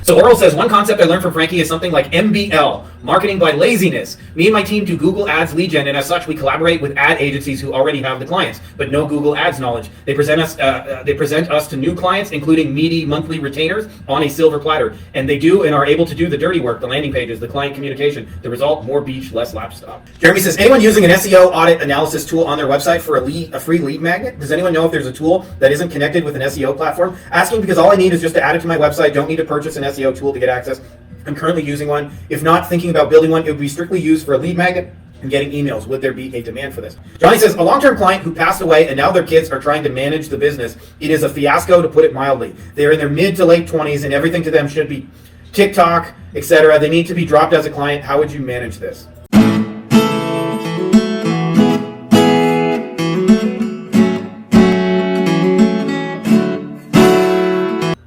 So Oral says, one concept I learned from Frankie is something like MBL, marketing by laziness. Me and my team do Google Ads lead gen, and as such, we collaborate with ad agencies who already have the clients, but no Google Ads knowledge. They present us to new clients, including meaty monthly retainers on a silver platter, and they do and are able to do the dirty work, the landing pages, the client communication. The result, more beach, less laptop. Jeremy says, anyone using an SEO audit analysis tool on their website for a free lead magnet? Does anyone know if there's a tool that isn't connected with an SEO platform? Asking because all I need is just to add it to my website. Don't need to purchase an SEO tool to get access. I'm currently using one. If not thinking about building one, it would be strictly used for a lead magnet and getting emails. Would there be a demand for this? Johnny says, a long-term client who passed away and now their kids are trying to manage the business. It is a fiasco, to put it mildly. They're in their mid to late 20s and everything to them should be TikTok, etc. They need to be dropped as a client. How would you manage this?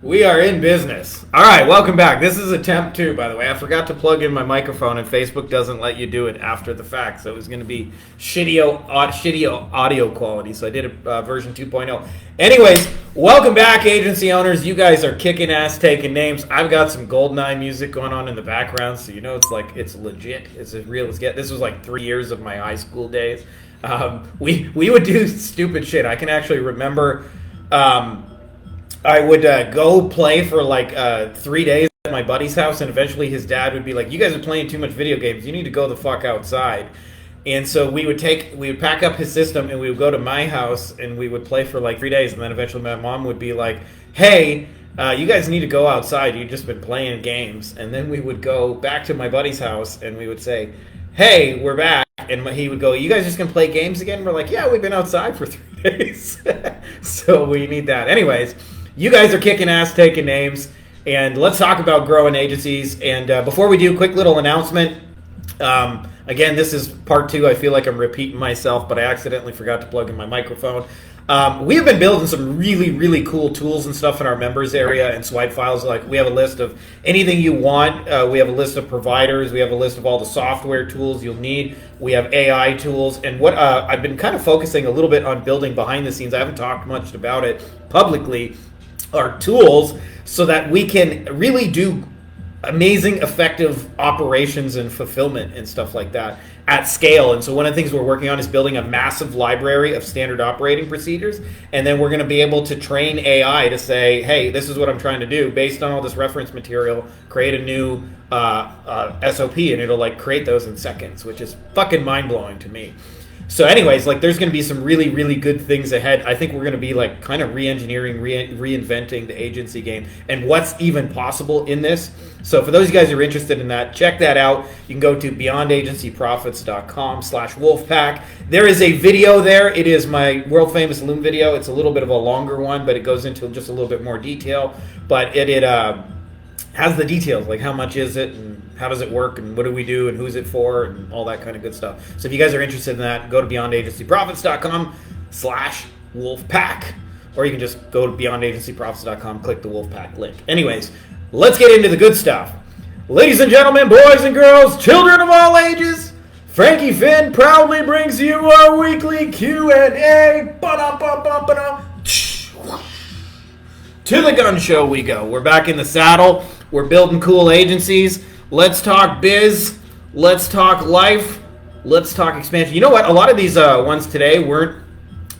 We are in business. All right, welcome back. This is attempt 2, by the way. I forgot to plug in my microphone, and Facebook doesn't let you do it after the fact, so it was going to be shitty audio quality, so I did a version 2.0. Anyways, welcome back, agency owners. You guys are kicking ass, taking names. I've got some GoldenEye music going on in the background, so you know it's legit. It's as real as get. This was like 3 years of my high school days. We would do stupid shit. I can actually remember... I would go play for like 3 days at my buddy's house, and eventually his dad would be like, you guys are playing too much video games. You need to go the fuck outside. And so we would pack up his system, and we would go to my house, and we would play for like 3 days. And then eventually my mom would be like, hey, you guys need to go outside. You've just been playing games. And then we would go back to my buddy's house, and we would say, hey, we're back. And he would go, you guys just gonna play games again? We're like, yeah, we've been outside for 3 days. So we need that. Anyways, you guys are kicking ass, taking names, and let's talk about growing agencies. And before we do, quick little announcement. Again, this is part 2. I feel like I'm repeating myself, but I accidentally forgot to plug in my microphone. We have been building some really, really cool tools and stuff in our members area and swipe files. Like, we have a list of anything you want. We have a list of providers. We have a list of all the software tools you'll need. We have AI tools. And what I've been kind of focusing a little bit on building behind the scenes. I haven't talked much about it publicly. Are tools so that we can really do amazing, effective operations and fulfillment and stuff like that at scale. And so one of the things we're working on is building a massive library of standard operating procedures. And then we're going to be able to train AI to say, hey, this is what I'm trying to do. Based on all this reference material, create a new SOP, and it'll like create those in seconds, which is fucking mind-blowing to me. So anyways, like, there's going to be some really, really good things ahead. I think we're going to be like kind of re-engineering, reinventing the agency game and what's even possible in this. So for those of you guys who are interested in that, check that out. You can go to beyondagencyprofits.com/wolfpack. There is a video there. It is my world famous Loom video. It's a little bit of a longer one, but it goes into just a little bit more detail. But it has the details, like how much is it and how does it work and what do we do and who's it for and all that kind of good stuff. So if you guys are interested in that, go to beyondagencyprofits.com/wolfpack, or you can just go to beyondagencyprofits.com, click the Wolfpack link. Anyways, let's get into the good stuff. Ladies and gentlemen, boys and girls, children of all ages, Frankie Finn proudly brings you our weekly Q&A. To the gun show we go. We're back in the saddle. We're building cool agencies. Let's talk biz. Let's talk life. Let's talk expansion. You know what? A lot of these ones today weren't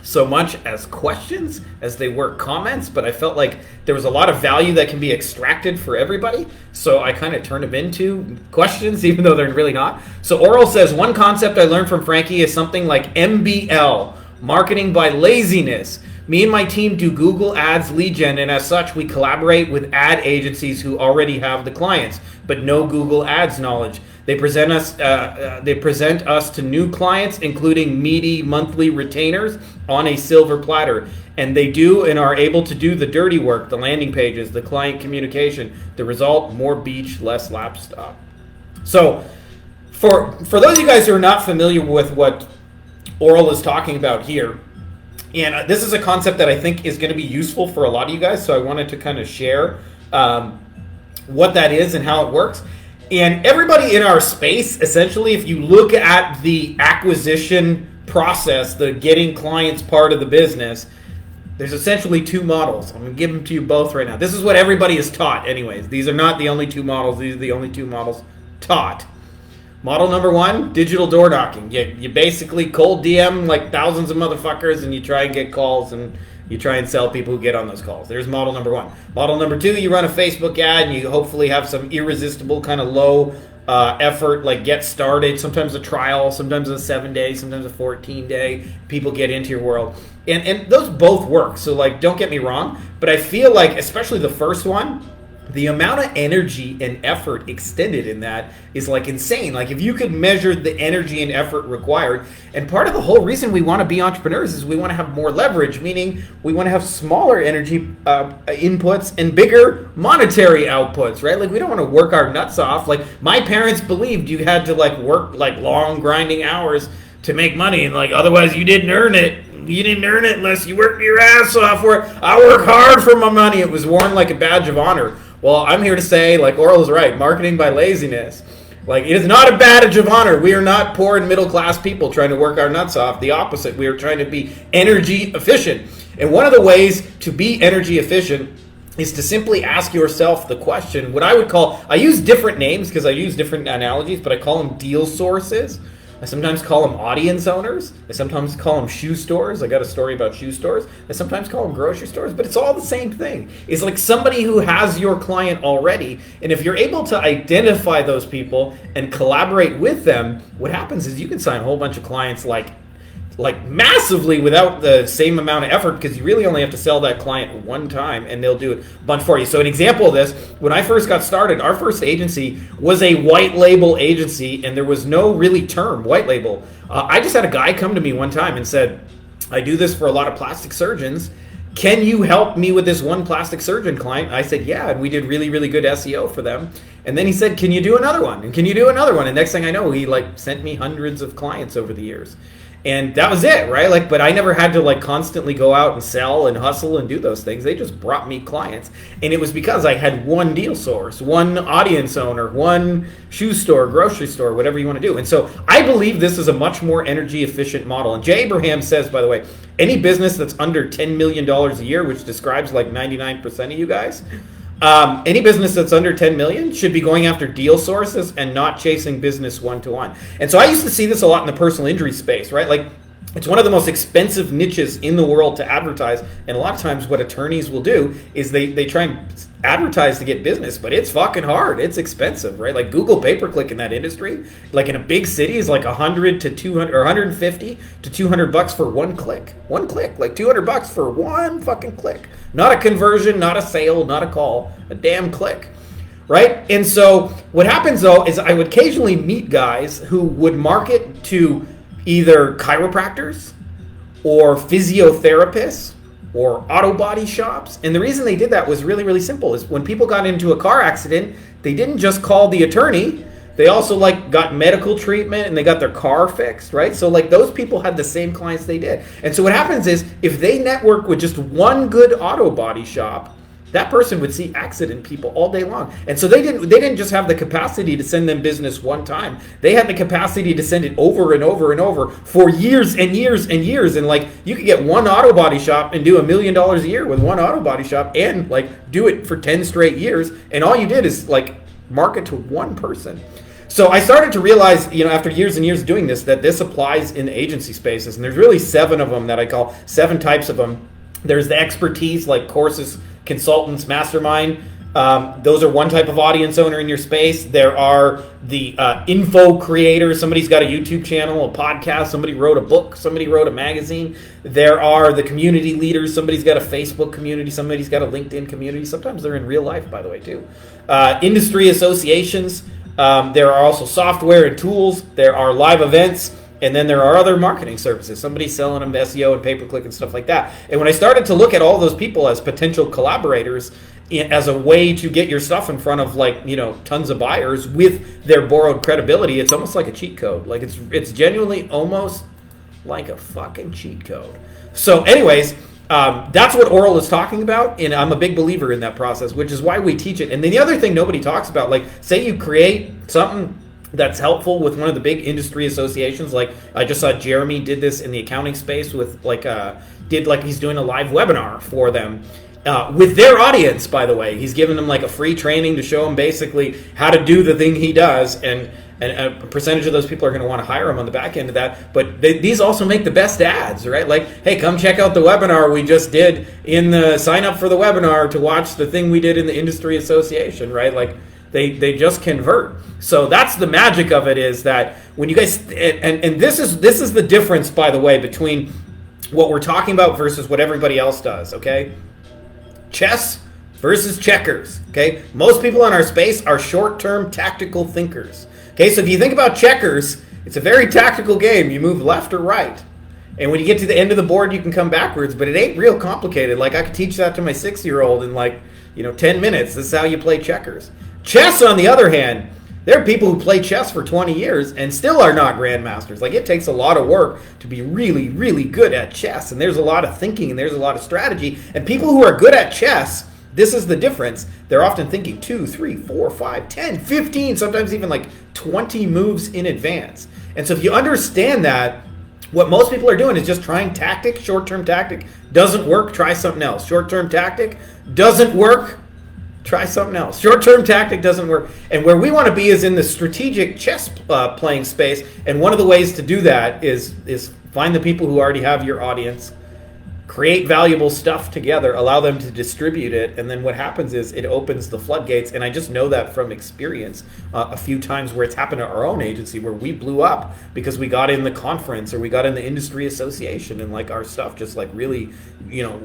so much as questions as they were comments, but I felt like there was a lot of value that can be extracted for everybody. So I kind of turned them into questions, even though they're really not. So Oral says, one concept I learned from Frankie is something like MBL, marketing by laziness. Me and my team do Google Ads lead gen, and as such, we collaborate with ad agencies who already have the clients, but no Google Ads knowledge. They present us to new clients, including meaty monthly retainers on a silver platter, and they do and are able to do the dirty work, the landing pages, the client communication. The result: more beach, less laptop. So, for those of you guys who are not familiar with what Oral is talking about here. And this is a concept that I think is going to be useful for a lot of you guys, so I wanted to kind of share what that is and how it works. And everybody in our space, essentially, if you look at the acquisition process, the getting clients part of the business, There's essentially two models. I'm going to give them to you both right now. This is what everybody is taught anyways. These are not the only two models. These are the only two models taught. Model number one, digital door knocking. You basically cold DM like thousands of motherfuckers and you try and get calls and you try and sell people who get on those calls. There's model number one. Model number two, you run a Facebook ad and you hopefully have some irresistible kind of low effort, like get started. Sometimes a trial, sometimes a 7-day, sometimes a 14-day. People get into your world. And those both work. So like, don't get me wrong, but I feel like, especially the first one, the amount of energy and effort extended in that is like insane. Like if you could measure the energy and effort required, and part of the whole reason we want to be entrepreneurs is we want to have more leverage, meaning we want to have smaller energy inputs and bigger monetary outputs, right? Like we don't want to work our nuts off. Like my parents believed you had to like work like long grinding hours to make money, and like otherwise you didn't earn it. You didn't earn it unless you worked your ass off. Where I work hard for my money. It was worn like a badge of honor. Well, I'm here to say, like Oral's right, marketing by laziness. Like, it is not a badge of honor. We are not poor and middle class people trying to work our nuts off. The opposite. We are trying to be energy efficient. And one of the ways to be energy efficient is to simply ask yourself the question, what I would call, I use different names because I use different analogies, but I call them deal sources. I sometimes call them audience owners. I sometimes call them shoe stores. I got a story about shoe stores. I sometimes call them grocery stores, but it's all the same thing. It's like somebody who has your client already. And if you're able to identify those people and collaborate with them, what happens is you can sign a whole bunch of clients like massively without the same amount of effort, because you really only have to sell that client one time and they'll do it a bunch for you. So an example of this, when I first got started, our first agency was a white label agency, and there was no really term white label. I just had a guy come to me one time and said, I do this for a lot of plastic surgeons. Can you help me with this one plastic surgeon client? I said, yeah, and we did really, really good SEO for them. And then he said, can you do another one? And can you do another one? And next thing I know, he like sent me hundreds of clients over the years. And that was it, right? Like, but I never had to like constantly go out and sell and hustle and do those things. They just brought me clients. And it was because I had one deal source, one audience owner, one shoe store, grocery store, whatever you want to do. And so I believe this is a much more energy efficient model. And Jay Abraham says, by the way, any business that's under $10 million a year, which describes like 99% of you guys, any business that's under 10 million should be going after deal sources and not chasing business one-to-one. And so I used to see this a lot in the personal injury space, right? Like, it's one of the most expensive niches in the world to advertise. And a lot of times what attorneys will do is they try and advertise to get business, but it's fucking hard. It's expensive, right? Like Google pay-per-click in that industry, like in a big city, is like 100 to 200 or 150 to $200 for one click. One click, like $200 for one fucking click. Not a conversion, not a sale, not a call, a damn click. Right? And so what happens though is I would occasionally meet guys who would market to either chiropractors or physiotherapists or auto body shops. And the reason they did that was really, really simple. Is when people got into a car accident, they didn't just call the attorney. They also like got medical treatment and they got their car fixed, right? So like those people had the same clients they did. And so what happens is if they network with just one good auto body shop, that person would see accident people all day long. And so they didn't just have the capacity to send them business one time. They had the capacity to send it over and over and over for years and years and years. And like you could get one auto body shop and do $1 million a year with one auto body shop and like do it for 10 straight years. And all you did is like market to one person. So I started to realize, after years and years of doing this, that this applies in the agency spaces. And there's really 7 of them that I call 7 types of them. There's the expertise, like courses, consultants, mastermind. Those are one type of audience owner in your space. There are the info creators. Somebody's got a YouTube channel, a podcast. Somebody wrote a book. Somebody wrote a magazine. There are the community leaders. Somebody's got a Facebook community. Somebody's got a LinkedIn community. Sometimes they're in real life, by the way, too. Industry associations. There are also software and tools. There are live events. And then there are other marketing services. Somebody's selling them SEO and pay-per-click and stuff like that. And when I started to look at all those people as potential collaborators, as a way to get your stuff in front of tons of buyers with their borrowed credibility, it's almost like a cheat code. Like it's genuinely almost like a fucking cheat code. So anyways, that's what Oral is talking about, and I'm a big believer in that process, which is why we teach it. And then the other thing nobody talks about, like say you create something that's helpful with one of the big industry associations. Like I just saw Jeremy did this in the accounting space with did like he's doing a live webinar for them with their audience, by the way. He's giving them like a free training to show them basically how to do the thing he does, and a percentage of those people are going to want to hire him on the back end of that. But these also make the best ads, right? Like, hey, come check out the webinar we just did sign up for the webinar to watch the thing we did in the industry association, right? Like, they just convert. So that's the magic of it, is that when you guys, and this is the difference, by the way, between what we're talking about versus what everybody else does, okay? Chess versus checkers, okay? Most people in our space are short-term tactical thinkers. Okay, so if you think about checkers, it's a very tactical game. You move left or right. And when you get to the end of the board, you can come backwards, but it ain't real complicated. Like, I could teach that to my 6-year-old in 10 minutes. This is how you play checkers. Chess, on the other hand, there are people who play chess for 20 years and still are not grandmasters. Like, it takes a lot of work to be really, really good at chess. And there's a lot of thinking and there's a lot of strategy. And people who are good at chess, this is the difference. They're often thinking 2, 3, 4, 5, 10, 15, sometimes even 20 moves in advance. And so if you understand that, what most people are doing is just trying tactic, short-term tactic. Doesn't work, try something else. Short-term tactic, doesn't work, try something else. Short-term tactic doesn't work. And where we want to be is in the strategic chess playing space. And one of the ways to do that is find the people who already have your audience, create valuable stuff together, allow them to distribute it, and then what happens is it opens the floodgates. And I just know that from experience a few times where it's happened at our own agency, where we blew up because we got in the conference or we got in the industry association, and our stuff just really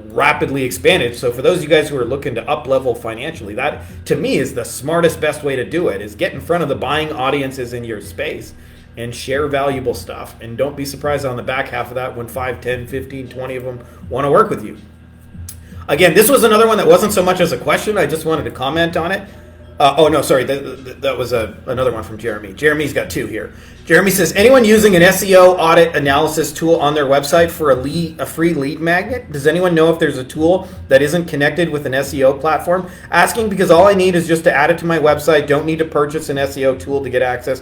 rapidly expanded. So for those of you guys who are looking to up level financially, that to me is the smartest, best way to do it, is get in front of the buying audiences in your space and share valuable stuff. And don't be surprised on the back half of that when 5, 10, 15, 20 of them want to work with you. Again, this was another one that wasn't so much as a question. I just wanted to comment on it. That was another one from Jeremy. Jeremy's got two here. Jeremy says, anyone using an SEO audit analysis tool on their website for a free lead magnet? Does anyone know if there's a tool that isn't connected with an SEO platform? Asking because all I need is just to add it to my website. Don't need to purchase an SEO tool to get access.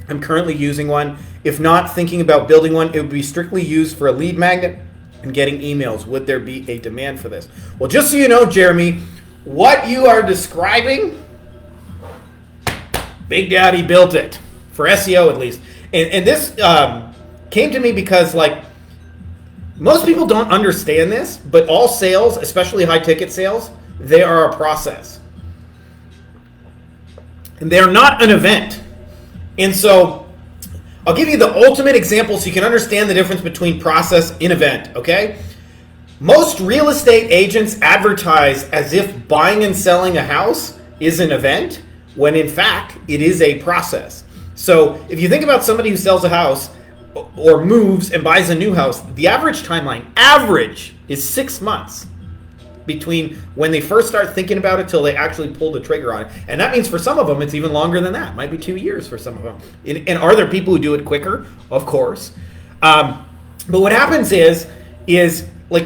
I'm currently using one. If not thinking about building one, it would be strictly used for a lead magnet and getting emails. Would there be a demand for this? Well, just so you know, Jeremy, what you are describing, Big Daddy built it, for SEO at least. And this came to me because most people don't understand this, but all sales, especially high ticket sales, they are a process. And they're not an event. And so I'll give you the ultimate example so you can understand the difference between process and event, okay? Most real estate agents advertise as if buying and selling a house is an event, when in fact it is a process. So if you think about somebody who sells a house or moves and buys a new house, the average timeline, is 6 months between when they first start thinking about it till they actually pull the trigger on it. And that means for some of them, it's even longer than that. It might be 2 years for some of them. And are there people who do it quicker? Of course. But what happens is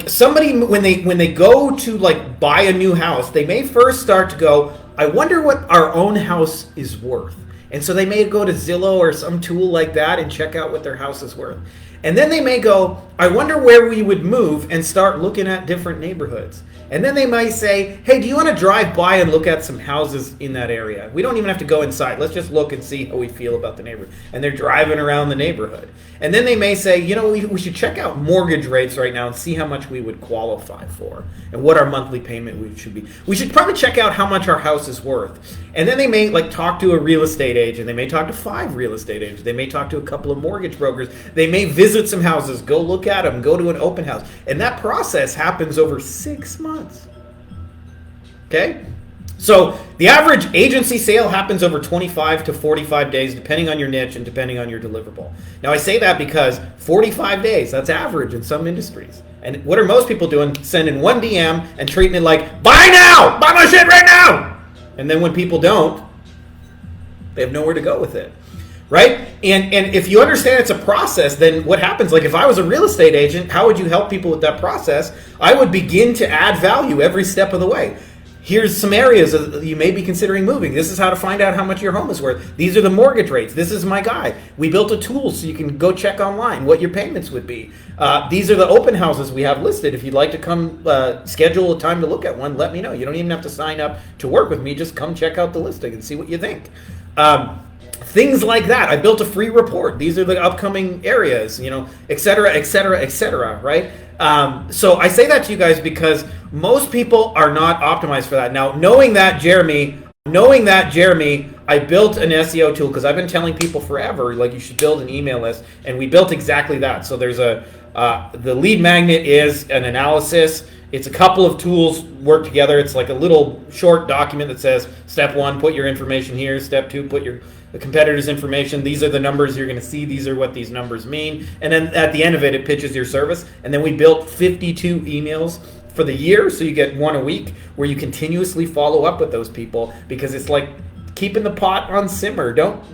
somebody, when they go to buy a new house, they may first start to go, I wonder what our own house is worth. And so they may go to Zillow or some tool like that and check out what their house is worth. And then they may go, I wonder where we would move, and start looking at different neighborhoods. And then they might say, hey, do you want to drive by and look at some houses in that area? We don't even have to go inside. Let's just look and see how we feel about the neighborhood. And they're driving around the neighborhood. And then they may say, we should check out mortgage rates right now and see how much we would qualify for and what our monthly payment should be. We should probably check out how much our house is worth. And then they may talk to a real estate agent. They may talk to 5 real estate agents. They may talk to a couple of mortgage brokers. They may visit some houses, go look at them, go to an open house. And that process happens over 6 months. Okay? So the average agency sale happens over 25 to 45 days, depending on your niche and depending on your deliverable. Now, I say that because 45 days, that's average in some industries. And what are most people doing? Sending one DM and treating it like, buy now! Buy my shit right now! And then when people don't, they have nowhere to go with it. Right? And if you understand it's a process, then what happens? If I was a real estate agent, how would you help people with that process? I would begin to add value every step of the way. Here's some areas that you may be considering moving. This is how to find out how much your home is worth. These are the mortgage rates. This is my guide. We built a tool so you can go check online what your payments would be. These are the open houses we have listed. If you'd like to come schedule a time to look at one, let me know. You don't even have to sign up to work with me. Just come check out the listing and see what you think. Things like that. I built a free report. These are the upcoming areas, et cetera, et cetera, et cetera, right? So I say that to you guys because most people are not optimized for that. Now, knowing that, Jeremy, I built an SEO tool because I've been telling people forever, like, you should build an email list, and we built exactly that. So there's the lead magnet is an analysis. It's a couple of tools work together. It's like a little short document that says, step 1, put your information here. Step 2, put the competitor's information. These are the numbers you're going to see. These are what these numbers mean. And then at the end of it, it pitches your service. And then we built 52 emails for the year, so you get one a week where you continuously follow up with those people, because it's like keeping the pot on simmer. Don't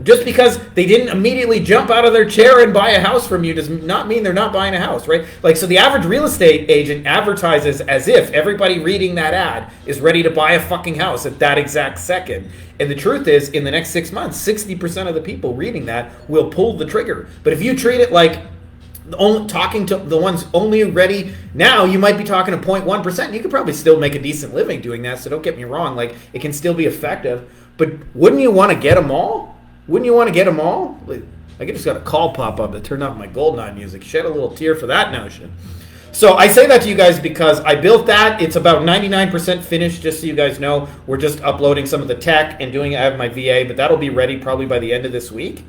just because they didn't immediately jump out of their chair and buy a house from you does not mean they're not buying a house, right? Like, so the average real estate agent advertises as if everybody reading that ad is ready to buy a fucking house at that exact second. And the truth is, in the next 6 months, 60% of the people reading that will pull the trigger. But if you treat it like talking to the ones only ready now, you might be talking to 0.1%. You could probably still make a decent living doing that, so don't get me wrong. Like, it can still be effective. But wouldn't you want to get them all? Like, I just got a call pop up that turned off my Goldeneye music. Shed a little tear for that notion. So I say that to you guys because I built that. It's about 99% finished, just so you guys know. We're just uploading some of the tech and doing it. I have my VA, but that'll be ready probably by the end of this week.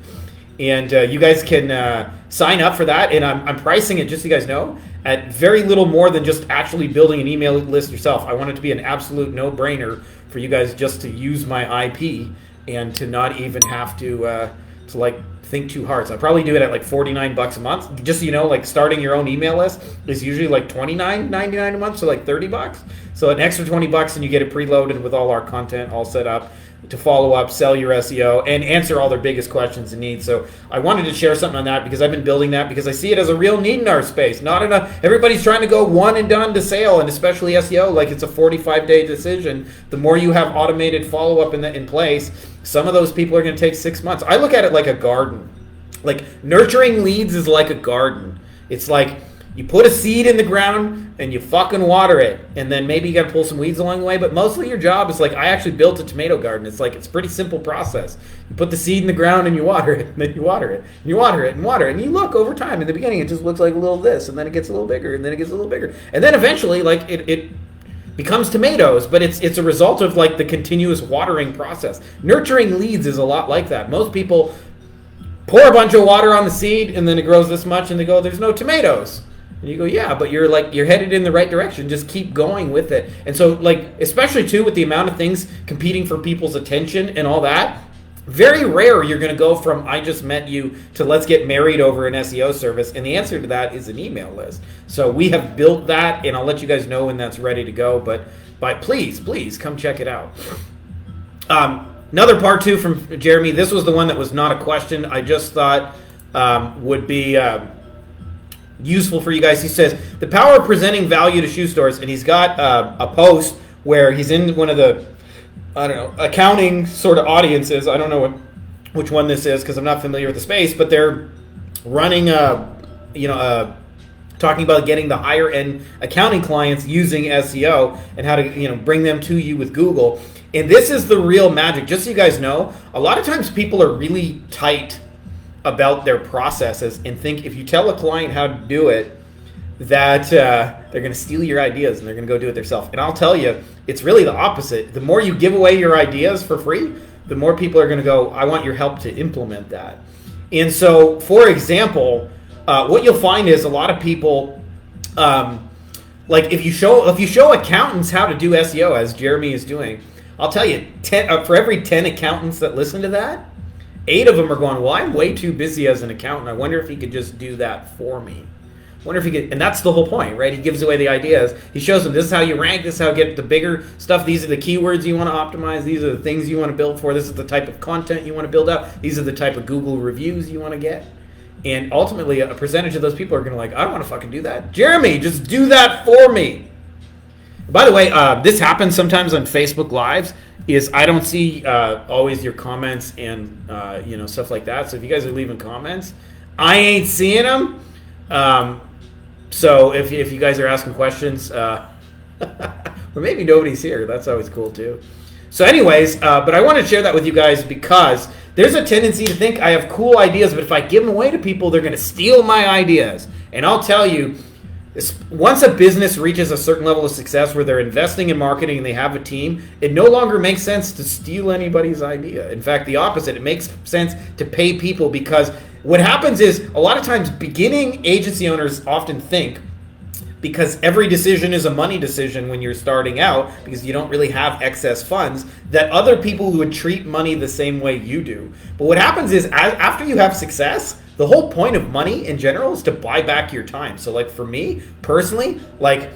And you guys can sign up for that. And I'm pricing it, just so you guys know, at very little more than just actually building an email list yourself. I want it to be an absolute no-brainer for you guys just to use my IP and to not even have to like think too hard. So I'll probably do it at like $49 a month. Just so you know, like, starting your own email list is usually like $29.99 a month, so like $30. So an extra $20 and you get it preloaded with all our content all set up to follow up, sell your SEO, and answer all their biggest questions and needs. So I wanted to share something on that because I've been building that because I see it as a real need in our space. Not enough. Everybody's trying to go one and done to sale, and especially SEO, like it's a 45-day decision. The more you have automated follow-up in place, some of those people are going to take 6 months. I look at it like a garden. Like, nurturing leads is like a garden. It's like you put a seed in the ground and you fucking water it, and then maybe you got to pull some weeds along the way, but mostly your job is like, I actually built a tomato garden. It's like, it's a pretty simple process. You put the seed in the ground and you water it, and then you water it, and you water it, and water it, and you look over time. In the beginning, it just looks like a little this, and then it gets a little bigger, and then it gets a little bigger, and then eventually, like, it becomes tomatoes, but it's a result of like the continuous watering process. Nurturing leads is a lot like that. Most people pour a bunch of water on the seed, and then it grows this much, and they go, there's no tomatoes. And you go, yeah, but you're headed in the right direction. Just keep going with it. And so, like, especially too with the amount of things competing for people's attention and all that, very rare you're going to go from I just met you to let's get married over an SEO service. And the answer to that is an email list. So we have built that, and I'll let you guys know when that's ready to go. But please come check it out. Another part two from Jeremy. This was the one that was not a question. I just thought would be useful for you guys. He says, the power of presenting value to shoe stores, and he's got a post where he's in one of the, I don't know, accounting sort of audiences. I don't know which one this is because I'm not familiar with the space, but they're running talking about getting the higher end accounting clients using SEO and how to bring them to you with Google. And this is the real magic. Just so you guys know, a lot of times people are really tight about their processes and think if you tell a client how to do it, that they're going to steal your ideas and they're going to go do it themselves. And I'll tell you, it's really the opposite. The more you give away your ideas for free, the more people are going to go, I want your help to implement that. And so, for example, what you'll find is a lot of people, like if you show accountants how to do SEO, as Jeremy is doing, I'll tell you, for every 10 accountants that listen to that, 8 of them are going, well, I'm way too busy as an accountant. I wonder if he could just do that for me. Wonder if he could, and that's the whole point, right? He gives away the ideas. He shows them this is how you rank, this is how you get the bigger stuff. These are the keywords you want to optimize. These are the things you want to build for. This is the type of content you want to build out. These are the type of Google reviews you want to get. And ultimately, a percentage of those people are going to like, I don't want to fucking do that. Jeremy, just do that for me. By the way, this happens sometimes on Facebook Lives. Is I don't see always your comments and stuff like that. So if you guys are leaving comments, I ain't seeing them. So if you guys are asking questions, or maybe nobody's here, that's always cool too. So anyways, but I want to share that with you guys because there's a tendency to think I have cool ideas, but if I give them away to people, they're going to steal my ideas. And I'll tell you, once a business reaches a certain level of success where they're investing in marketing and they have a team, it no longer makes sense to steal anybody's idea. In fact, the opposite. It makes sense to pay people because what happens is a lot of times beginning agency owners often think, because every decision is a money decision when you're starting out because you don't really have excess funds, that other people would treat money the same way you do. But what happens is after you have success, the whole point of money in general is to buy back your time. So like for me personally, like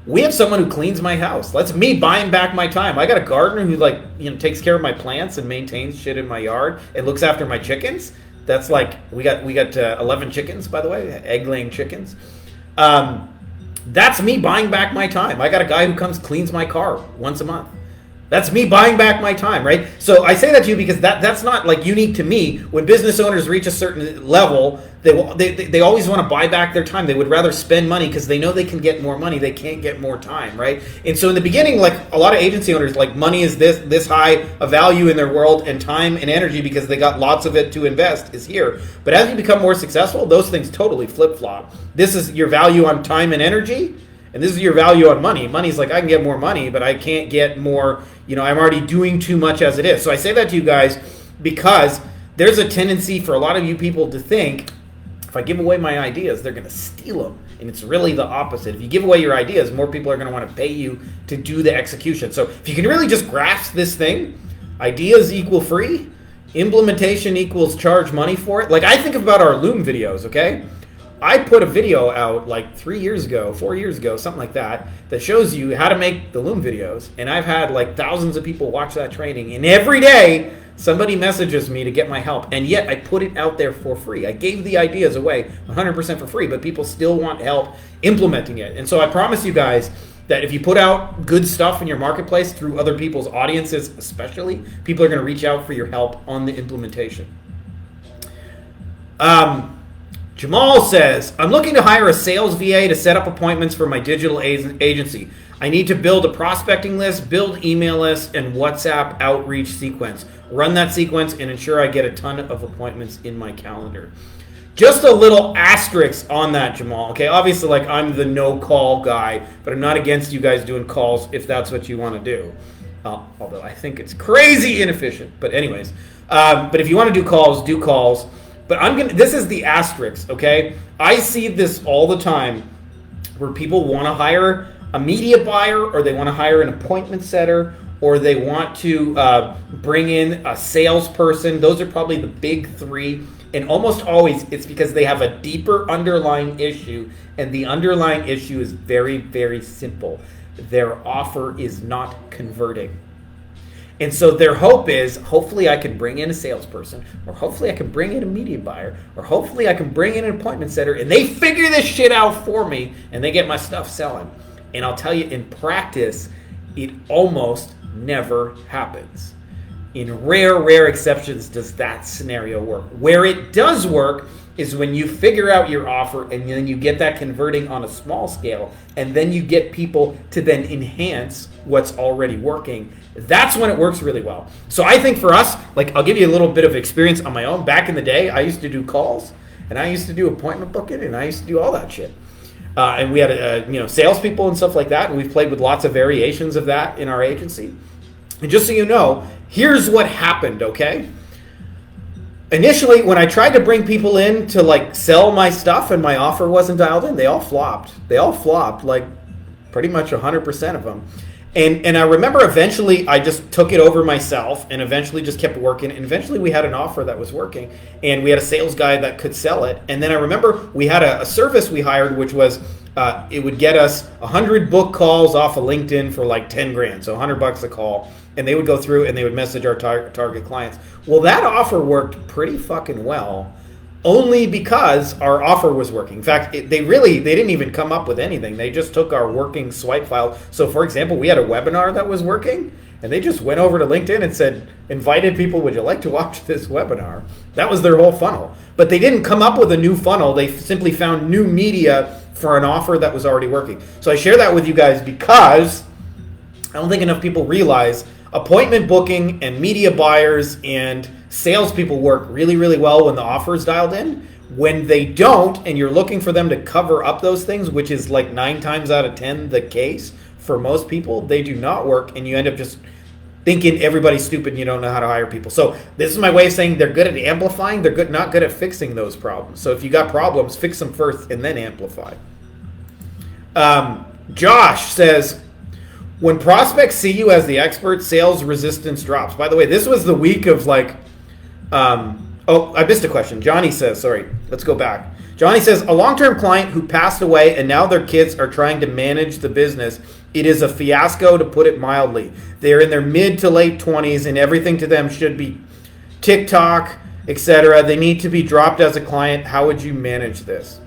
we have someone who cleans my house. That's me buying back my time. I got a gardener who takes care of my plants and maintains shit in my yard and looks after my chickens. That's like we got 11 chickens, by the way, egg-laying chickens. That's me buying back my time. I got a guy who comes cleans my car once a month. That's me buying back my time, right? So I say that to you because that's not like unique to me. When business owners reach a certain level, they always want to buy back their time. They would rather spend money because they know they can get more money. They can't get more time, right? And so in the beginning, like a lot of agency owners, like money is this high a value in their world, and time and energy because they got lots of it to invest is here. But as you become more successful, those things totally flip-flop. This is your value on time and energy. And this is your value on money. Money's like, I can get more money, but I can't get more, I'm already doing too much as it is. So I say that to you guys because there's a tendency for a lot of you people to think, if I give away my ideas, they're going to steal them. And it's really the opposite. If you give away your ideas, more people are going to want to pay you to do the execution. So if you can really just grasp this thing, ideas equal free, implementation equals charge money for it. Like I think about our Loom videos, okay? I put a video out like 4 years ago, something like that shows you how to make the Loom videos. And I've had like thousands of people watch that training. And every day, somebody messages me to get my help. And yet I put it out there for free. I gave the ideas away 100% for free, but people still want help implementing it. And so I promise you guys that if you put out good stuff in your marketplace through other people's audiences especially, people are going to reach out for your help on the implementation. Jamal says, I'm looking to hire a sales VA to set up appointments for my digital agency. I need to build a prospecting list, build email lists, and WhatsApp outreach sequence. Run that sequence and ensure I get a ton of appointments in my calendar. Just a little asterisk on that, Jamal. Okay, obviously, like I'm the no-call guy, but I'm not against you guys doing calls if that's what you want to do. Although I think it's crazy inefficient. But anyways, but if you want to do calls, do calls. But this is the asterisk, okay? I see this all the time where people want to hire a media buyer, or they want to hire an appointment setter, or they want to bring in a salesperson. Those are probably the big three. And almost always it's because they have a deeper underlying issue, and the underlying issue is very, very simple. Their offer is not converting. And so their hope is, hopefully I can bring in a salesperson, or hopefully I can bring in a media buyer, or hopefully I can bring in an appointment setter, and they figure this shit out for me, and they get my stuff selling. And I'll tell you, in practice, it almost never happens. In rare exceptions does that scenario work. Where it does work is when you figure out your offer and then you get that converting on a small scale, and then you get people to then enhance what's already working. That's when it works really well. So I think for us, like I'll give you a little bit of experience on my own. Back in the day, I used to do calls, and I used to do appointment booking, and I used to do all that shit. And we had salespeople and stuff like that, and we've played with lots of variations of that in our agency. And just so you know, here's what happened, okay? Initially, when I tried to bring people in to like sell my stuff and my offer wasn't dialed in, they all flopped. They all flopped, like pretty much 100% of them. And I remember eventually I just took it over myself and eventually just kept working. And eventually we had an offer that was working, and we had a sales guy that could sell it. And then I remember we had a service we hired, which was it would get us 100 book calls off of LinkedIn for like 10 grand. So $100 a call. And they would go through and they would message our target clients. Well, that offer worked pretty fucking well only because our offer was working. In fact, they didn't even come up with anything. They just took our working swipe file. So for example, we had a webinar that was working, and they just went over to LinkedIn and said, invited people, would you like to watch this webinar? That was their whole funnel. But they didn't come up with a new funnel. They simply found new media for an offer that was already working. So I share that with you guys because I don't think enough people realize appointment booking and media buyers and salespeople work really, really well when the offer is dialed in. When they don't, and you're looking for them to cover up those things, which is like 9 times out of 10 the case for most people, they do not work, and you end up just thinking everybody's stupid and you don't know how to hire people. So this is my way of saying they're good at amplifying, they're not good at fixing those problems. So if you got problems, fix them first and then amplify. Josh says, when prospects see you as the expert, sales resistance drops. By the way, this was the week of like, I missed a question. Johnny says, sorry, let's go back. Johnny says, a long-term client who passed away and now their kids are trying to manage the business. It is a fiasco, to put it mildly. They're in their mid to late 20s and everything to them should be TikTok, etc. They need to be dropped as a client. How would you manage this?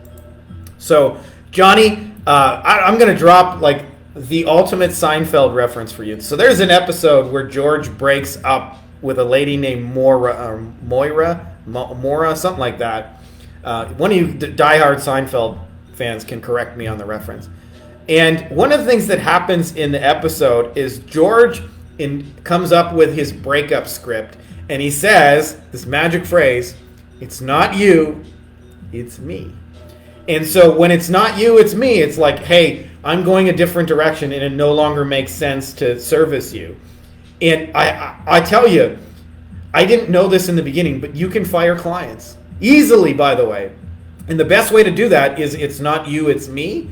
So, Johnny, I'm going to drop like the ultimate Seinfeld reference for you. So there's an episode where George breaks up with a lady named Moira, something like that. One of you diehard Seinfeld fans can correct me on the reference. And one of the things that happens in the episode is George comes up with his breakup script, and he says this magic phrase, "It's not you, it's me." And so when it's not you, it's me, it's like, hey, I'm going a different direction and it no longer makes sense to service you. And I tell you, I didn't know this in the beginning, but you can fire clients easily, by the way. And the best way to do that is it's not you, it's me.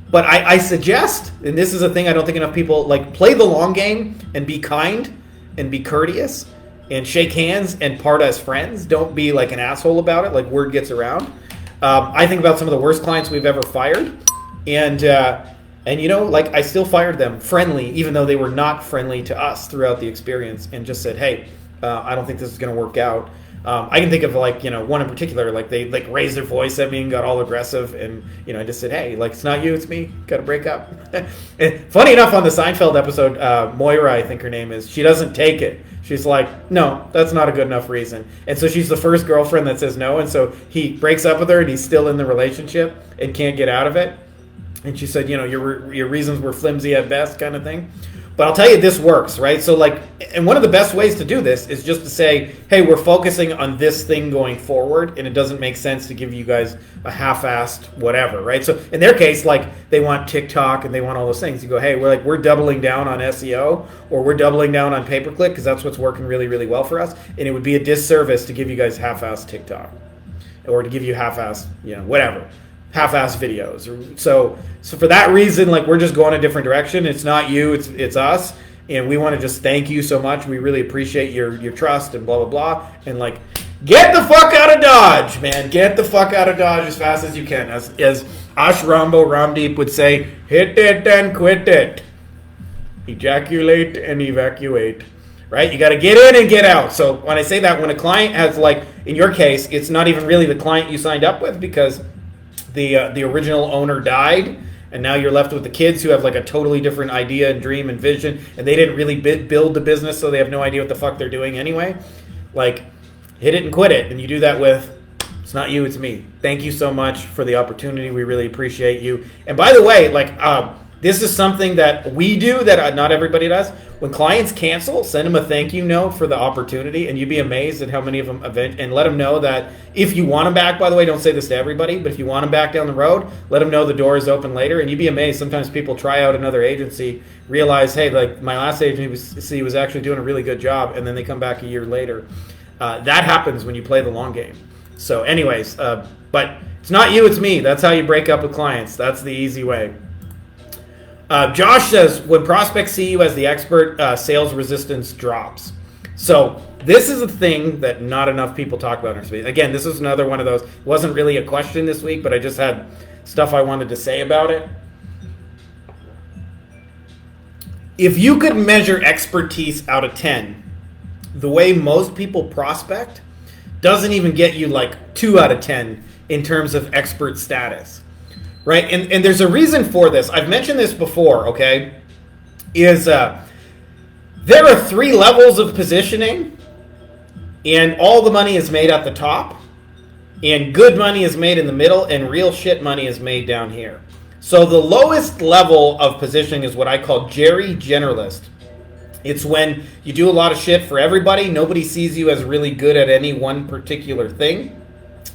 But I suggest, and this is a thing I don't think enough people, like, play the long game and be kind and be courteous and shake hands and part as friends. Don't be like an asshole about it, like word gets around. I think about some of the worst clients we've ever fired. And you know, like, I still fired them friendly, even though they were not friendly to us throughout the experience, and just said, hey, I don't think this is going to work out. I can think of, like, you know, one in particular, like, they like raised their voice at me and got all aggressive, and, you know, I just said, hey, like, it's not you, it's me, got to break up. And funny enough, on the Seinfeld episode, Moira, I think her name is, she doesn't take it. She's like, no, that's not a good enough reason. And so she's the first girlfriend that says no, and so he breaks up with her, and he's still in the relationship and can't get out of it. And she said, you know, your reasons were flimsy at best, kind of thing. But I'll tell you, this works, right? So, like, and one of the best ways to do this is just to say, hey, we're focusing on this thing going forward, and it doesn't make sense to give you guys a half-assed whatever, right? So in their case, like, they want TikTok and they want all those things. You go, hey, we're doubling down on SEO, or we're doubling down on pay-per-click because that's what's working really, really well for us. And it would be a disservice to give you guys half-assed TikTok, or to give you half-assed, you know, whatever. Half-assed videos. So for that reason, like, we're just going a different direction. It's not you, it's us, and we want to just thank you so much. We really appreciate your trust and blah blah blah. And, like, get the fuck out of Dodge, man. Get the fuck out of Dodge as fast as you can. As Ash Ramdeep would say, hit it and quit it. Ejaculate and evacuate. Right? You got to get in and get out. So when I say that, when a client has, like, in your case, it's not even really the client you signed up with, because the original owner died, and now you're left with the kids who have, like, a totally different idea and dream and vision, and they didn't really build the business, so they have no idea what the fuck they're doing anyway. Like, hit it and quit it. And you do that with, it's not you, it's me. Thank you so much for the opportunity. We really appreciate you. And by the way, like, this is something that we do that not everybody does. When clients cancel, send them a thank you note for the opportunity, and you'd be amazed at how many of them and let them know that if you want them back, by the way, don't say this to everybody, but if you want them back down the road, let them know the door is open later. And you'd be amazed. Sometimes people try out another agency, realize, hey, like, my last agency was actually doing a really good job, and then they come back a year later. That happens when you play the long game. So anyways, but it's not you, it's me. That's how you break up with clients. That's the easy way. Josh says, when prospects see you as the expert, sales resistance drops. So this is a thing that not enough people talk about in our space. Again, this is another one of those. It wasn't really a question this week, but I just had stuff I wanted to say about it. If you could measure expertise out of 10, the way most people prospect, doesn't even get you like 2 out of 10 in terms of expert status, right? And there's a reason for this. I've mentioned this before, okay? There are 3 levels of positioning, and all the money is made at the top, and good money is made in the middle, and real shit money is made down here. So the lowest level of positioning is what I call Jerry Generalist. It's when you do a lot of shit for everybody. Nobody sees you as really good at any one particular thing.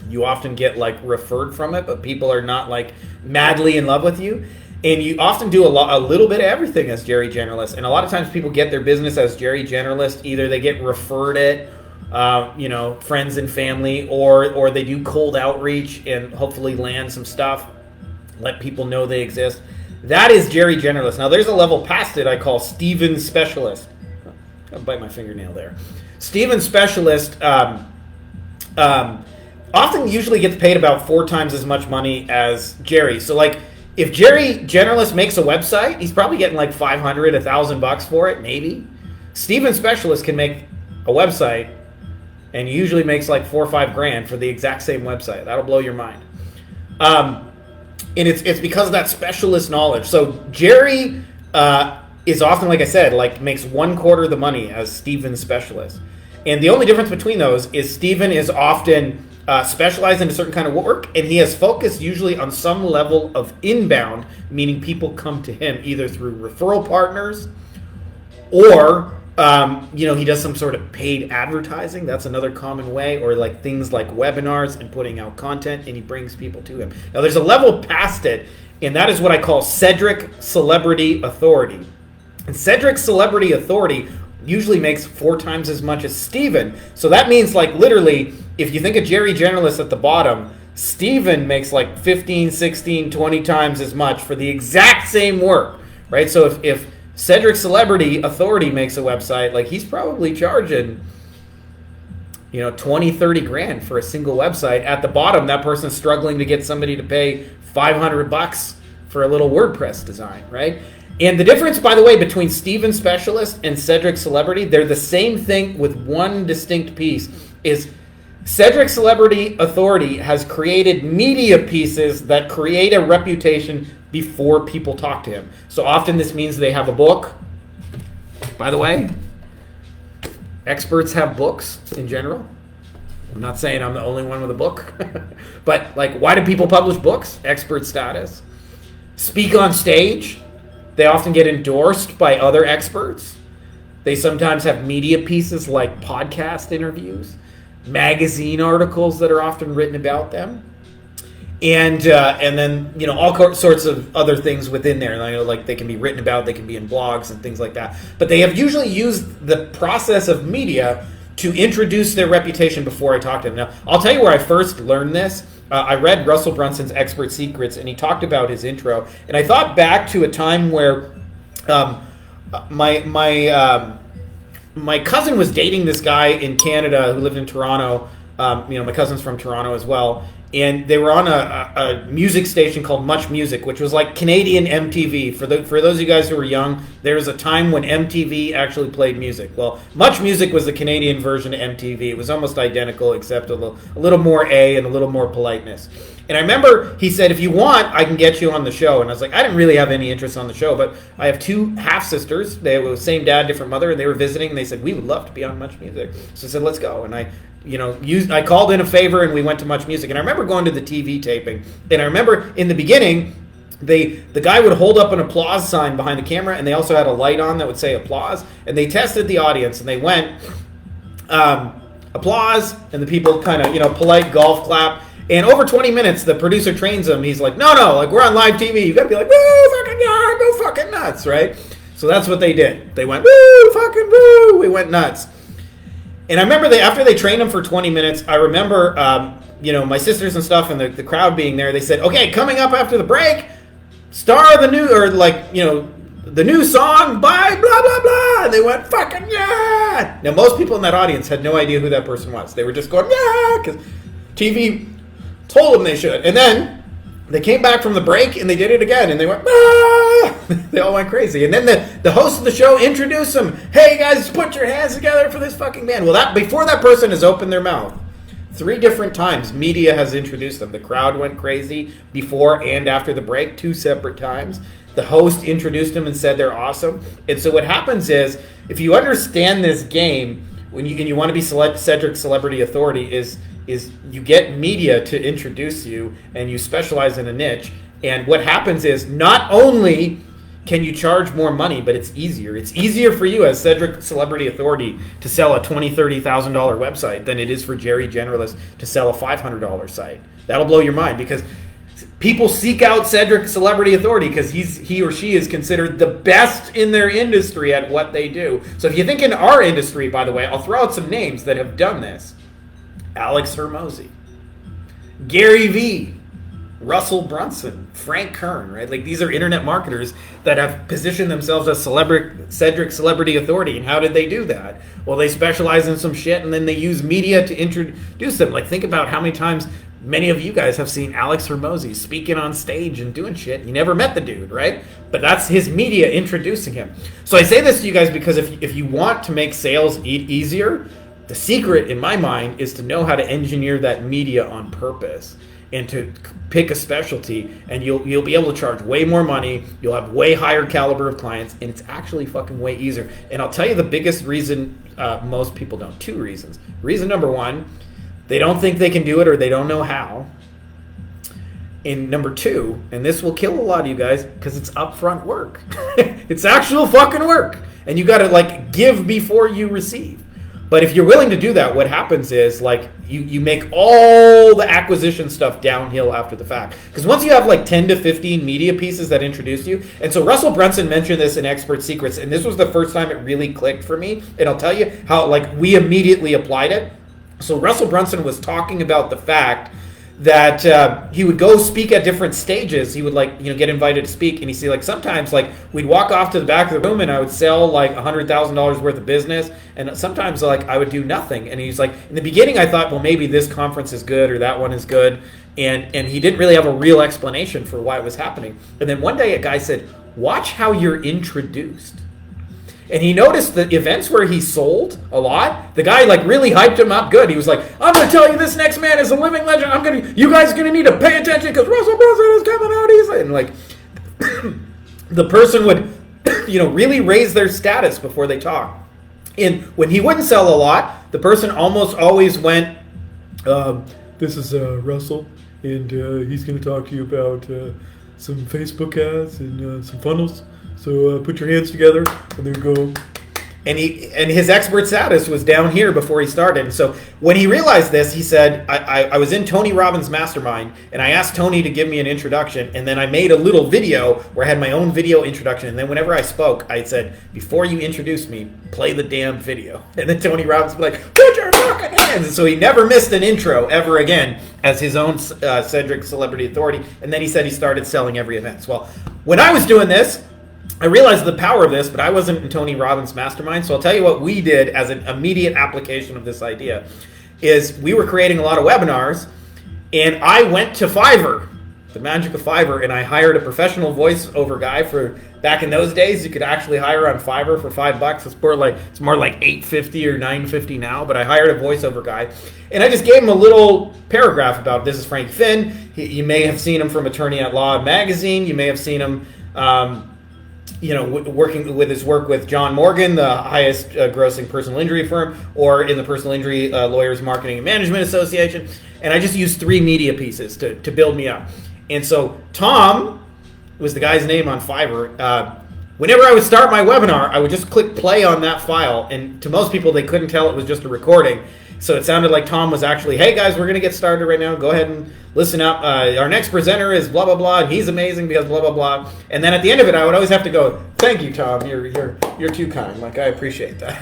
You often get like referred from it, but people are not like madly in love with you. And you often do a little bit of everything as Jerry Generalist. And a lot of times people get their business as Jerry Generalist. Either they get referred it, friends and family, or they do cold outreach and hopefully land some stuff, let people know they exist. That is Jerry Generalist. Now there's a level past it I call Steven Specialist. I'll bite my fingernail there. Steven Specialist often usually gets paid about 4 times as much money as Jerry. So like, if Jerry Generalist makes a website, he's probably getting like $500, $1,000 for it, maybe. Steven Specialist can make a website, and he usually makes like $4 or $5 grand for the exact same website. That'll blow your mind. And it's because of that specialist knowledge. So Jerry is often, like I said, like makes 1/4 of the money as Steven Specialist. And the only difference between those is Steven is often specialized in a certain kind of work, and he has focused usually on some level of inbound, meaning people come to him either through referral partners or he does some sort of paid advertising. That's another common way, or like things like webinars and putting out content, and he brings people to him. Now there's a level past it, and that is what I call Cedric Celebrity Authority. And Cedric Celebrity Authority usually makes 4 times as much as Steven. So that means like literally, if you think of Jerry Generalist at the bottom, Steven makes like 15, 16, 20 times as much for the exact same work, right? So if Cedric Celebrity Authority makes a website, like he's probably charging 20, 30 grand for a single website. At the bottom, that person's struggling to get somebody to pay $500 for a little WordPress design, right? And the difference, by the way, between Steven Specialist and Cedric Celebrity, they're the same thing with one distinct piece, is Cedric Celebrity Authority has created media pieces that create a reputation before people talk to him. So often this means they have a book. By the way, experts have books in general. I'm not saying I'm the only one with a book, but like, why do people publish books? Expert status. Speak on stage. They often get endorsed by other experts. They sometimes have media pieces like podcast interviews, magazine articles that are often written about them, and then all sorts of other things within there. Like they can be written about, they can be in blogs and things like that. But they have usually used the process of media to introduce their reputation before I talk to them. Now, I'll tell you where I first learned this. I read Russell Brunson's Expert Secrets, and he talked about his intro. And I thought back to a time where my cousin was dating this guy in Canada who lived in Toronto. My cousin's from Toronto as well. And they were on a music station called Much Music, which was like Canadian MTV. For those of you guys who were young, there was a time when MTV actually played music. Well, Much Music was the Canadian version of MTV. It was almost identical, except a little more A and a little more politeness. And I remember he said, if you want, I can get you on the show. And I was like, I didn't really have any interest on the show, but I have 2 half-sisters. They were the same dad, different mother, and they were visiting. And they said, we would love to be on Much Music. So I said, let's go. And I called in a favor, and we went to Much Music. And I remember going to the TV taping. And I remember in the beginning, the guy would hold up an applause sign behind the camera, and they also had a light on that would say applause. And they tested the audience, and they went, applause, and the people kind of, polite golf clap. And over 20 minutes, the producer trains them. He's like, no, like we're on live TV. You got to be like, woo, fucking yeah, go fucking nuts, right? So that's what they did. They went, woo, fucking woo. We went nuts. And I remember after they trained them for 20 minutes, I remember, my sisters and stuff and the crowd being there. They said, okay, coming up after the break, star the new, the new song by blah, blah, blah. And they went, fucking yeah. Now, most people in that audience had no idea who that person was. They were just going, yeah, because TV told them they should. And then they came back from the break and they did it again. And they went, ah! They all went crazy. And then the host of the show introduced them. Hey, guys, put your hands together for this fucking band. Well, before that person has opened their mouth, 3 different times media has introduced them. The crowd went crazy before and after the break, 2 separate times. The host introduced them and said they're awesome. And so what happens is, if you understand this game, when you want to be Cedric Celebrity Authority, is you get media to introduce you, and you specialize in a niche. And what happens is, not only can you charge more money, but it's easier. It's easier for you as Cedric Celebrity Authority to sell a $20,000, $30,000 website than it is for Jerry Generalist to sell a $500 site. That'll blow your mind, because people seek out Cedric Celebrity Authority because he or she is considered the best in their industry at what they do. So if you think in our industry, by the way, I'll throw out some names that have done this. Alex Hormozi, Gary Vee, Russell Brunson, Frank Kern, right? Like, these are internet marketers that have positioned themselves as Cedric Celebrity Authority. And how did they do that? Well, they specialize in some shit, and then they use media to introduce them. Like, think about how many times many of you guys have seen Alex Hormozi speaking on stage and doing shit. You never met the dude, right? But that's his media introducing him. So I say this to you guys because if you want to make sales easier, the secret in my mind is to know how to engineer that media on purpose and to pick a specialty, and you'll be able to charge way more money. You'll have way higher caliber of clients, and it's actually fucking way easier. And I'll tell you the biggest reason most people don't. 2 reasons. Reason number 1, they don't think they can do it, or they don't know how. And number 2, and this will kill a lot of you guys, because it's upfront work. It's actual fucking work. And you got to, like, give before you receive. But if you're willing to do that, what happens is, like, you make all the acquisition stuff downhill after the fact. Because once you have like 10 to 15 media pieces that introduce you, and so Russell Brunson mentioned this in Expert Secrets, and this was the first time it really clicked for me. And I'll tell you how, like, we immediately applied it. So Russell Brunson was talking about the fact that he would go speak at different stages. He would, like, get invited to speak, and he see, like, sometimes, like, we'd walk off to the back of the room and I would sell like $100,000 worth of business, and sometimes, like, I would do nothing. And he's like, in the beginning I thought, well, maybe this conference is good or that one is good, and he didn't really have a real explanation for why it was happening. And then one day a guy said, watch how you're introduced. And he noticed the events where he sold a lot, the guy, like, really hyped him up good. He was like, I'm going to tell you, this next man is a living legend. You guys are going to need to pay attention because Russell Brunson is coming out easily. And, like, the person would, really raise their status before they talk. And when he wouldn't sell a lot, the person almost always went, this is Russell, and he's going to talk to you about some Facebook ads and some funnels. So put your hands together, and there you go. And his expert status was down here before he started. And so when he realized this, he said, I was in Tony Robbins' mastermind, and I asked Tony to give me an introduction, and then I made a little video where I had my own video introduction. And then whenever I spoke, I said, before you introduce me, play the damn video. And then Tony Robbins would be like, put your fucking hands. And so he never missed an intro ever again as his own Cedric Celebrity Authority. And then he said he started selling every event. Well, when I was doing this, I realized the power of this, but I wasn't in Tony Robbins' mastermind. So I'll tell you what we did as an immediate application of this idea is we were creating a lot of webinars, and I went to Fiverr, the magic of Fiverr, and I hired a professional voiceover guy. For back in those days, you could actually hire on Fiverr for $5. It's more like $8.50 or $9.50 now, but I hired a voiceover guy, and I just gave him a little paragraph about, this is Frankie Finn. You may have seen him from Attorney at Law magazine. You may have seen him working with his work with John Morgan, the highest grossing personal injury firm, or in the Personal Injury Lawyers Marketing and Management Association. And I just used 3 media pieces to build me up. And so Tom was the guy's name on Fiverr. Whenever I would start my webinar, I would just click play on that file. And to most people, they couldn't tell it was just a recording. So it sounded like Tom was actually, hey guys, we're going to get started right now. Go ahead and listen up. Our next presenter is blah, blah, blah. And he's amazing because blah, blah, blah. And then at the end of it, I would always have to go, thank you, Tom. You're too kind. Like, I appreciate that.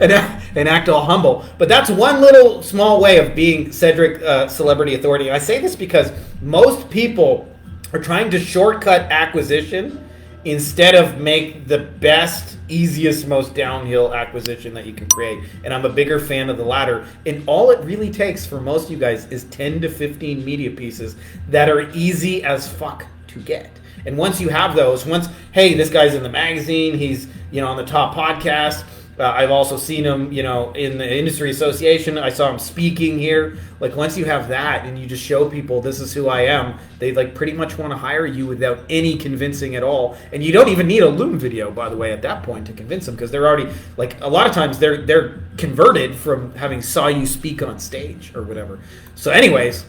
and act all humble. But that's one little small way of being Cedric Celebrity Authority. And I say this because most people are trying to shortcut acquisition instead of make the best, easiest, most downhill acquisition that you can create. And I'm a bigger fan of the latter. And all it really takes for most of you guys is 10 to 15 media pieces that are easy as fuck to get. And once you have those, hey, this guy's in the magazine, he's on the top podcast, I've also seen them, in the industry association. I saw them speaking here. Like once you have that and you just show people this is who I am, they like pretty much want to hire you without any convincing at all. And you don't even need a Loom video, by the way, at that point to convince them, because they're already like a lot of times they're converted from having saw you speak on stage or whatever. So, anyways,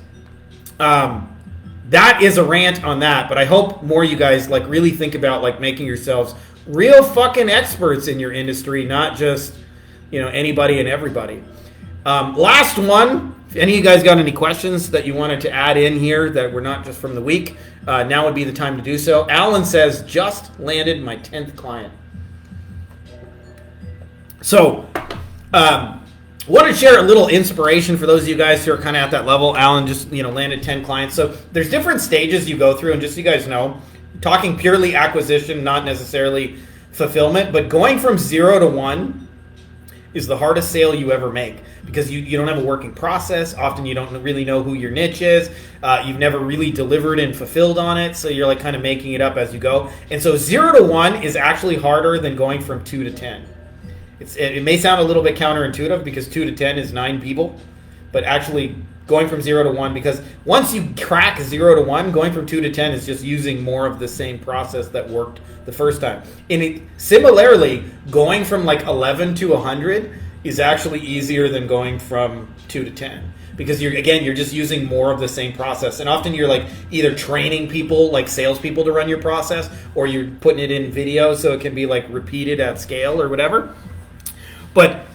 that is a rant on that. But I hope more you guys like really think about like making yourselves real fucking experts in your industry, not just, anybody and everybody. Last one, if any of you guys got any questions that you wanted to add in here that were not just from the week, now would be the time to do so. Alan says, just landed my 10th client. So, want to share a little inspiration for those of you guys who are kind of at that level. Alan just, landed 10 clients. So there's different stages you go through, and just so you guys know, talking purely acquisition, not necessarily fulfillment, but going from 0 to 1 is the hardest sale you ever make, because you don't have a working process. Often you don't really know who your niche is. You've never really delivered and fulfilled on it, so you're like kind of making it up as you go. And so 0 to 1 is actually harder than going from 2 to 10. It may sound a little bit counterintuitive because 2 to 10 is 9 people, but actually going from 0 to 1, because once you crack 0 to 1, going from 2 to 10 is just using more of the same process that worked the first time. And similarly, going from like 11 to 100 is actually easier than going from 2 to 10. Because you're just using more of the same process. And often you're like either training people, like salespeople, to run your process, or you're putting it in video so it can be like repeated at scale or whatever. But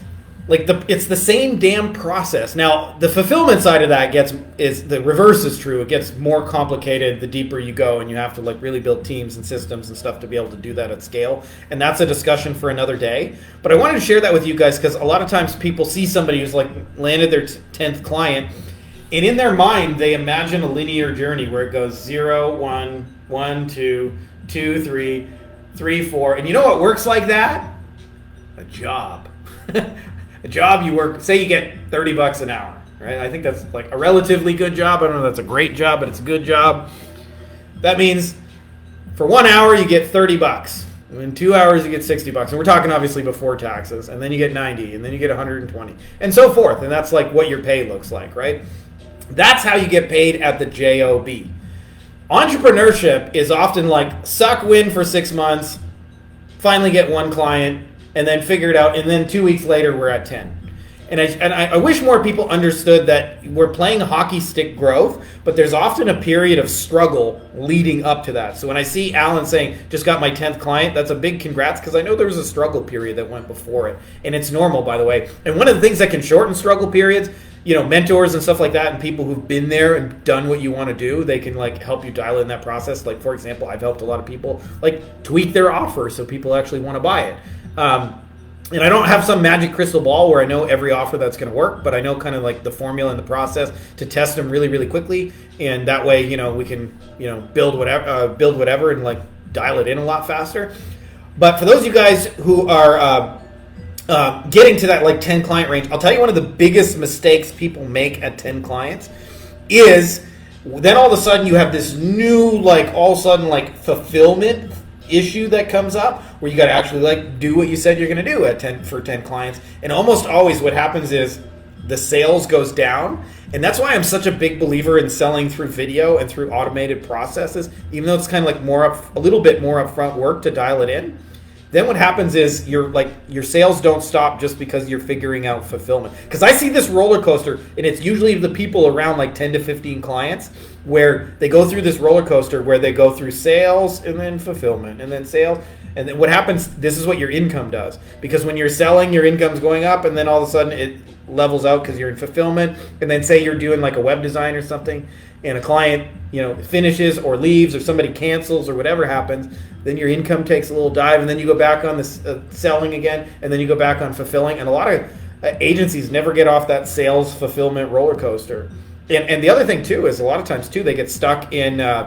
like it's the same damn process. Now the fulfillment side of that is the reverse is true. It gets more complicated the deeper you go, and you have to like really build teams and systems and stuff to be able to do that at scale. And that's a discussion for another day. But I wanted to share that with you guys because a lot of times people see somebody who's like landed their 10th client, and in their mind they imagine a linear journey where it goes 0, 1, 1, 2, 2, 3, 3, 4. And you know what works like that? A job. A job you work, say you get $30 an hour, right? I think that's like a relatively good job. I don't know if that's a great job, but it's a good job. That means for 1 hour you get $30. And in 2 hours you get $60. And we're talking obviously before taxes. And then you get 90, and then you get 120, and so forth. And that's like what your pay looks like, right? That's how you get paid at the job. Entrepreneurship is often like suck wind for 6 months, finally get one client, and then figure it out, and then 2 weeks later we're at 10. And I wish more people understood that we're playing hockey stick growth, but there's often a period of struggle leading up to that. So when I see Alan saying, just got my 10th client, that's a big congrats, because I know there was a struggle period that went before it. And it's normal, by the way. And one of the things that can shorten struggle periods, mentors and stuff like that, and people who've been there and done what you want to do, they can like help you dial in that process. Like, for example, I've helped a lot of people like tweak their offer so people actually want to buy it. And I don't have some magic crystal ball where I know every offer that's going to work, but I know kind of like the formula and the process to test them really, really quickly. And that way, we can, build whatever and like dial it in a lot faster. But for those of you guys who are getting to that like 10 client range, I'll tell you one of the biggest mistakes people make at 10 clients is then all of a sudden you have this new, like all of a sudden like fulfillment issue that comes up where you got to actually like do what you said you're going to do for 10 clients. And almost always what happens is the sales goes down. And that's why I'm such a big believer in selling through video and through automated processes, even though it's kind of like a little bit more upfront work to dial it in. Then what happens is your sales don't stop just because you're figuring out fulfillment. Because I see this roller coaster, and it's usually the people around like 10 to 15 clients where they go through this roller coaster where they go through sales and then fulfillment and then sales. And then what happens, this is what your income does. Because when you're selling, your income's going up, and then all of a sudden it levels out because you're in fulfillment. And then say you're doing like a web design or something, and a client finishes or leaves or somebody cancels or whatever happens, then your income takes a little dive, and then you go back on this selling again, and then you go back on fulfilling. And a lot of agencies never get off that sales fulfillment roller coaster. And the other thing too is a lot of times too they get stuck in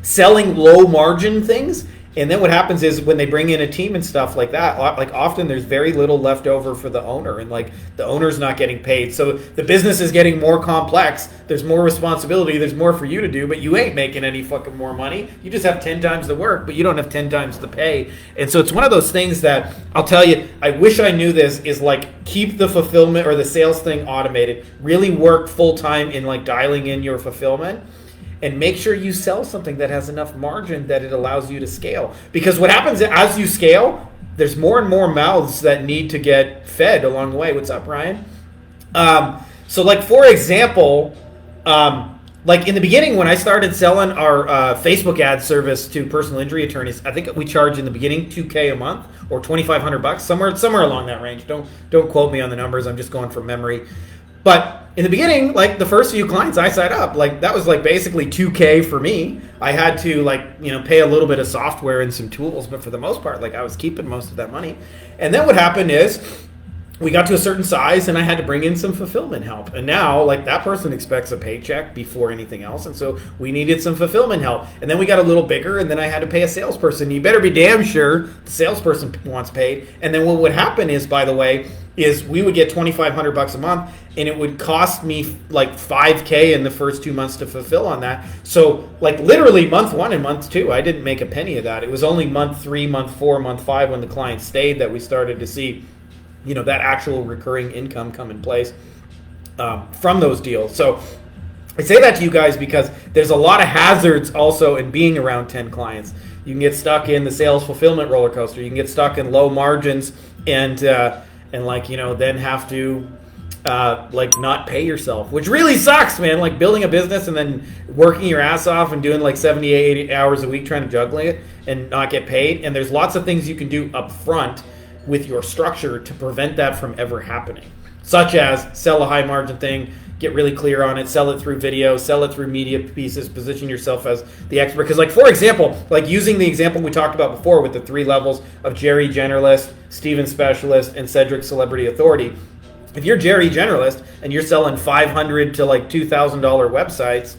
selling low margin things And then what happens is when they bring in a team and stuff like that, like often there's very little left over for the owner, and like the owner's not getting paid. So the business is getting more complex. There's more responsibility. There's more for you to do, but you ain't making any fucking more money. You just have 10 times the work, but you don't have 10 times the pay. And so it's one of those things that I'll tell you, I wish I knew this, is like keep the fulfillment or the sales thing automated. Really work full time in like dialing in your fulfillment. And make sure you sell something that has enough margin that it allows you to scale. Because what happens as you scale, there's more and more mouths that need to get fed along the way. What's up, Ryan? So like, for example, like in the beginning when I started selling our Facebook ad service to personal injury attorneys, I think we charged in the beginning $2,000 a month or $2,500, somewhere along that range. Don't quote me on the numbers. I'm just going from memory. But in the beginning, like the first few clients I signed up, like that was like basically $2,000 for me. I had to pay a little bit of software and some tools, but for the most part, like I was keeping most of that money. And then what happened is we got to a certain size and I had to bring in some fulfillment help. And now like that person expects a paycheck before anything else. And so we needed some fulfillment help. And then we got a little bigger and then I had to pay a salesperson. You better be damn sure the salesperson wants paid. And then what would happen is, by the way, is we would get $2,500 a month and it would cost me like $5,000 in the first 2 months to fulfill on that. So like literally month 1 and month 2, I didn't make a penny of that. It was only month 3, month 4, month 5 when the client stayed that we started to see that actual recurring income come in place from those deals. So I say that to you guys because there's a lot of hazards also in being around 10 clients. You can get stuck in the sales fulfillment roller coaster. You can get stuck in low margins and then have to not pay yourself, which really sucks, man. Like building a business and then working your ass off and doing like 70, 80 hours a week trying to juggle it and not get paid. And there's lots of things you can do up front with your structure to prevent that from ever happening, such as sell a high margin thing, get really clear on it, sell it through video, sell it through media pieces, position yourself as the expert. Because like, for example, like using the example we talked about before with the 3 levels of Jerry Generalist, Steven Specialist, and Cedric Celebrity Authority. If you're Jerry Generalist and you're selling $500 to like $2,000 websites,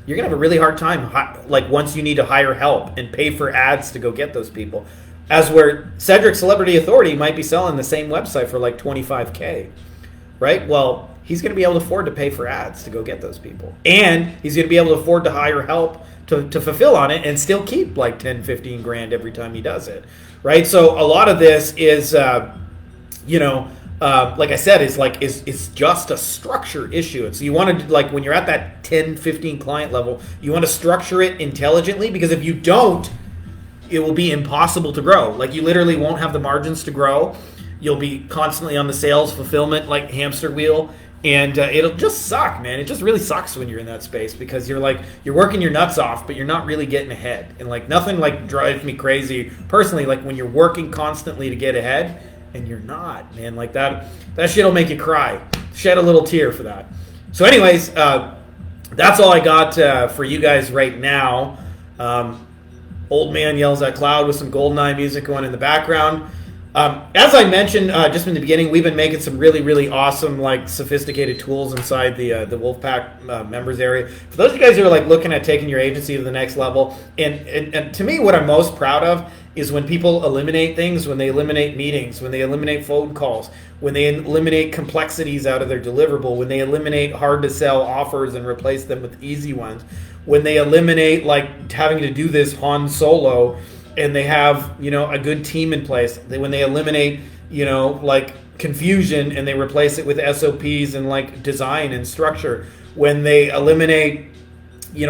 you're gonna have a really hard time like once you need to hire help and pay for ads to go get those people. As where Cedric Celebrity Authority might be selling the same website for like $25,000, right? Well, he's going to be able to afford to pay for ads to go get those people. And he's going to be able to afford to hire help to fulfill on it and still keep like 10, 15 grand every time he does it, right? So a lot of this is, like I said, is just a structure issue. And so you want to, like when you're at that 10, 15 client level, you want to structure it intelligently, because if you don't, it will be impossible to grow. Like you literally won't have the margins to grow. You'll be constantly on the sales fulfillment like hamster wheel, and it'll just suck, man. It just really sucks when you're in that space, because you're working your nuts off, but you're not really getting ahead. And like nothing like drives me crazy personally, like when you're working constantly to get ahead and you're not, man. Like that shit'll make you cry. Shed a little tear for that. So anyways, that's all I got for you guys right now. Old man yells at cloud with some GoldenEye music going in the background. As I mentioned just in the beginning, we've been making some really, really awesome, like sophisticated tools inside the Wolfpack members area. For those of you guys who are like looking at taking your agency to the next level, and to me, what I'm most proud of is when people eliminate things, when they eliminate meetings, when they eliminate phone calls, when they eliminate complexities out of their deliverable, when they eliminate hard to sell offers and replace them with easy ones, when they eliminate like having to do this Han Solo and they have, a good team in place. When they eliminate, like confusion and they replace it with SOPs and like design and structure. When they eliminate,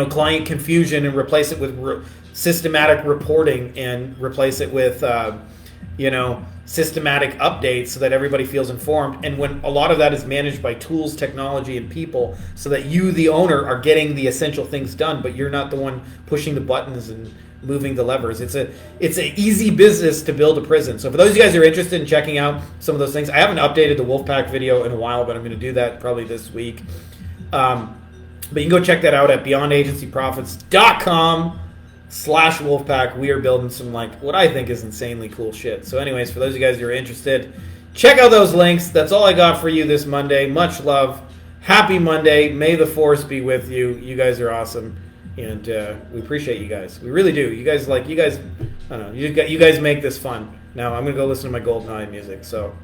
client confusion and replace it with systematic reporting and replace it with, systematic updates so that everybody feels informed. And when a lot of that is managed by tools, technology, and people, so that you, the owner, are getting the essential things done, but you're not the one pushing the buttons and moving the levers. It's an easy business to build a prison. So for those of you guys who are interested in checking out some of those things, I haven't updated the Wolfpack video in a while, but I'm going to do that probably this week. But you can go check that out at beyondagencyprofits.com/Wolfpack. We are building some what I think is insanely cool shit. So anyways, for those of you guys who are interested, check out those links. That's all I got for you this Monday. Much love. Happy Monday. May the force be with you. You guys are awesome. And we appreciate you guys. We really do. You guys I don't know. You guys make this fun. Now I'm gonna go listen to my GoldenEye music. So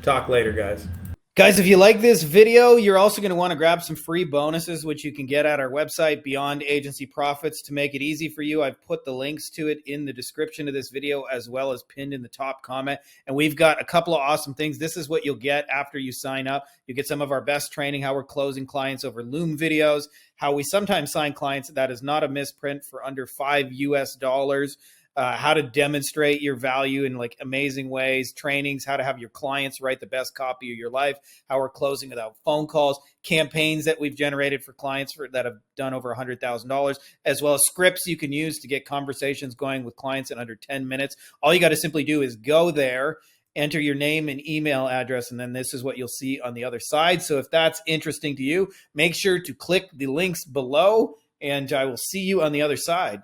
talk later, guys. Guys, if you like this video, you're also going to want to grab some free bonuses, which you can get at our website, Beyond Agency Profits. To make it easy for you, I've put the links to it in the description of this video, as well as pinned in the top comment. And we've got a couple of awesome things. This is what you'll get after you sign up. You get some of our best training, how we're closing clients over Loom videos, how we sometimes sign clients that is not a misprint for under $5 US. How to demonstrate your value in like amazing ways, trainings, how to have your clients write the best copy of your life, how we're closing without phone calls, campaigns that we've generated for clients that have done over $100,000, as well as scripts you can use to get conversations going with clients in under 10 minutes. All you got to simply do is go there, enter your name and email address, and then this is what you'll see on the other side. So if that's interesting to you, make sure to click the links below, and I will see you on the other side.